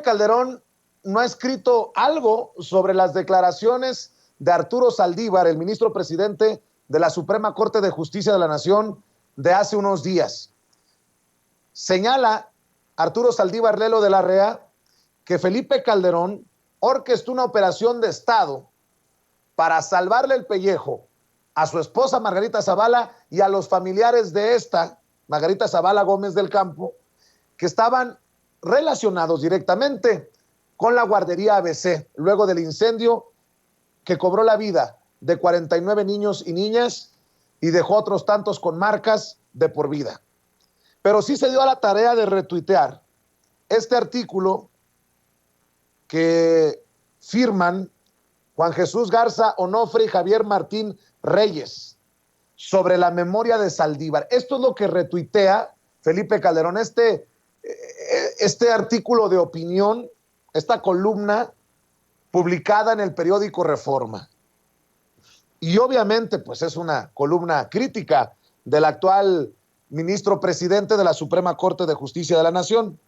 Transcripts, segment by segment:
Calderón no ha escrito algo sobre las declaraciones de Arturo Saldívar, el ministro presidente de la Suprema Corte de Justicia de la Nación, de hace unos días. Señala Arturo Saldívar Lelo de la Rea que Felipe Calderón orquestó una operación de Estado para salvarle el pellejo a su esposa Margarita Zavala y a los familiares de esta, Margarita Zavala Gómez del Campo, que estaban relacionados directamente con la guardería ABC, luego del incendio que cobró la vida de 49 niños y niñas y dejó otros tantos con marcas de por vida. Pero sí se dio a la tarea de retuitear este artículo que firman Juan Jesús Garza Onofre y Javier Martín Reyes sobre la memoria de Saldívar. Esto es lo que retuitea Felipe Calderón, este artículo de opinión, esta columna publicada en el periódico Reforma. Y obviamente, pues es una columna crítica del actual ministro presidente de la Suprema Corte de Justicia de la Nación.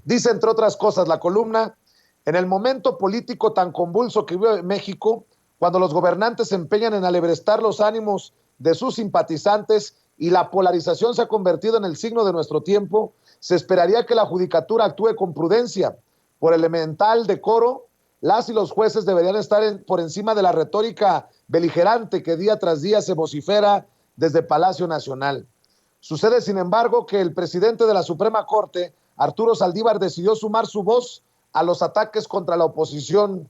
Dice, entre otras cosas, la columna: en el momento político tan convulso que vive México, cuando los gobernantes se empeñan en alebrestar los ánimos de sus simpatizantes y la polarización se ha convertido en el signo de nuestro tiempo, se esperaría que la judicatura actúe con prudencia. Por elemental decoro, las y los jueces deberían estar por encima de la retórica beligerante que día tras día se vocifera desde Palacio Nacional. Sucede, sin embargo, que el presidente de la Suprema Corte, Arturo Saldívar, decidió sumar su voz a los ataques contra la oposición.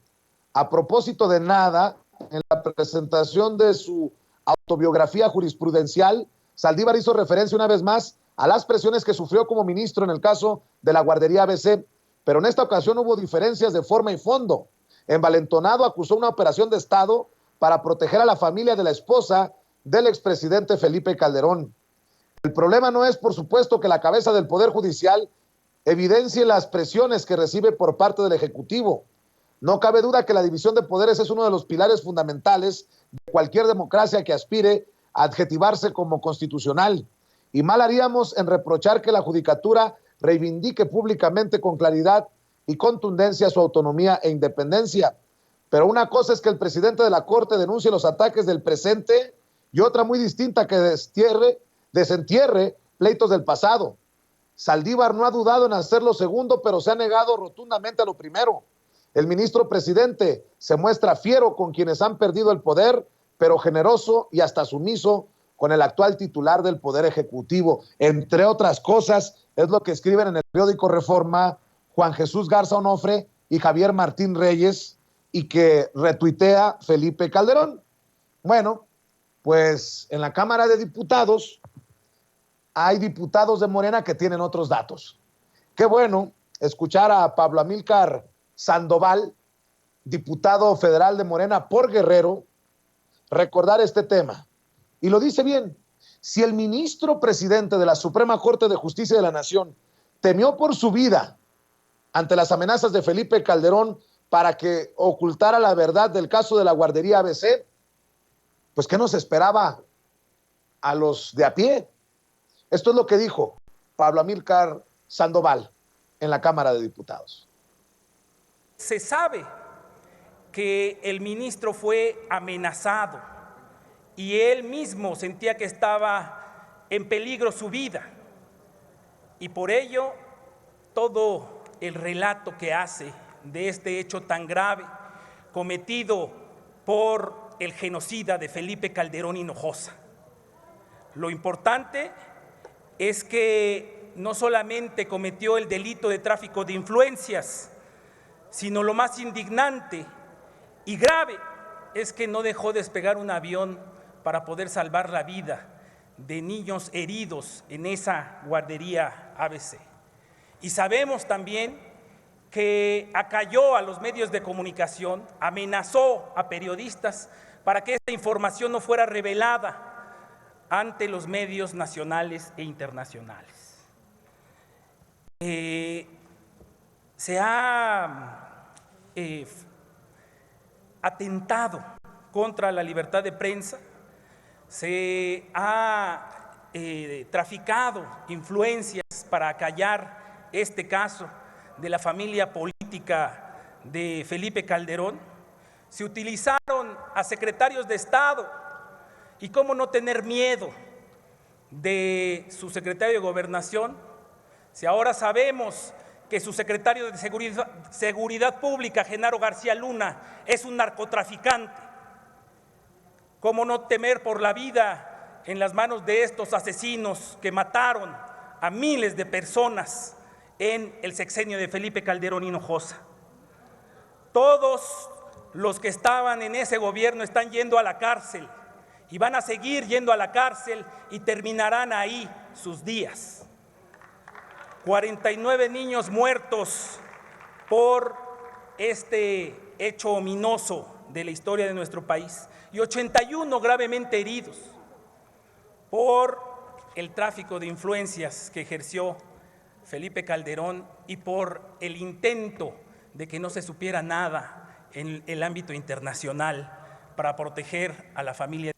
A propósito de nada, en la presentación de su autobiografía jurisprudencial, Saldívar hizo referencia una vez más a las presiones que sufrió como ministro en el caso de la guardería ABC, pero en esta ocasión hubo diferencias de forma y fondo. Envalentonado acusó una operación de Estado para proteger a la familia de la esposa del expresidente Felipe Calderón. El problema no es, por supuesto, que la cabeza del Poder Judicial evidencie las presiones que recibe por parte del Ejecutivo. No cabe duda que la división de poderes es uno de los pilares fundamentales de cualquier democracia que aspire a adjetivarse como constitucional. Y mal haríamos en reprochar que la judicatura reivindique públicamente con claridad y contundencia su autonomía e independencia. Pero una cosa es que el presidente de la Corte denuncie los ataques del presente y otra muy distinta que desentierre pleitos del pasado. Saldívar no ha dudado en hacer lo segundo, pero se ha negado rotundamente a lo primero. El ministro presidente se muestra fiero con quienes han perdido el poder, pero generoso y hasta sumiso con el actual titular del Poder Ejecutivo. Entre otras cosas, es lo que escriben en el periódico Reforma Juan Jesús Garza Onofre y Javier Martín Reyes, y que retuitea Felipe Calderón. Bueno, pues en la Cámara de Diputados hay diputados de Morena que tienen otros datos. Qué bueno escuchar a Pablo Amílcar Sandoval, diputado federal de Morena por Guerrero, recordar este tema. Y lo dice bien: si el ministro presidente de la Suprema Corte de Justicia de la Nación temió por su vida ante las amenazas de Felipe Calderón para que ocultara la verdad del caso de la guardería ABC, pues ¿qué nos esperaba a los de a pie? Esto es lo que dijo Pablo Amílcar Sandoval en la Cámara de Diputados. Se sabe que el ministro fue amenazado y él mismo sentía que estaba en peligro su vida, y por ello todo el relato que hace de este hecho tan grave cometido por el genocida de Felipe Calderón Hinojosa. Lo importante es que no solamente cometió el delito de tráfico de influencias, sino lo más indignante y grave es que no dejó despegar un avión para poder salvar la vida de niños heridos en esa guardería ABC. Y sabemos también que acalló a los medios de comunicación, amenazó a periodistas para que esta información no fuera revelada ante los medios nacionales e internacionales. Se ha atentado contra la libertad de prensa, se ha traficado influencias para acallar este caso de la familia política política de Felipe Calderón, se utilizaron a secretarios de Estado, y cómo no tener miedo de su secretario de Gobernación, si ahora sabemos que su secretario de Seguridad Pública, Genaro García Luna, es un narcotraficante. ¿Cómo no temer por la vida en las manos de estos asesinos que mataron a miles de personas en el sexenio de Felipe Calderón Hinojosa? Todos los que estaban en ese gobierno están yendo a la cárcel y van a seguir yendo a la cárcel y terminarán ahí sus días. 49 niños muertos por este hecho ominoso de la historia de nuestro país y 81 gravemente heridos por el tráfico de influencias que ejerció Felipe Calderón y por el intento de que no se supiera nada en el ámbito internacional para proteger a la familia.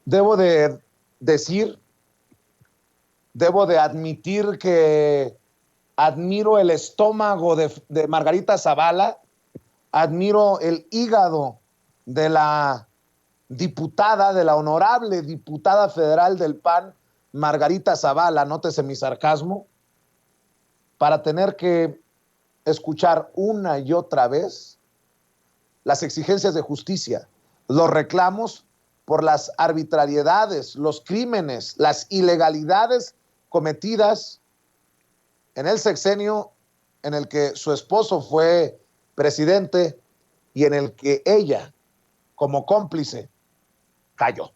Debo de decir, debo de admitir que admiro el estómago de Margarita Zavala, admiro el hígado de la diputada, de la honorable diputada federal del PAN, Margarita Zavala, nótese mi sarcasmo, para tener que escuchar una y otra vez las exigencias de justicia, los reclamos por las arbitrariedades, los crímenes, las ilegalidades cometidas en el sexenio en el que su esposo fue presidente y en el que ella, como cómplice, cayó.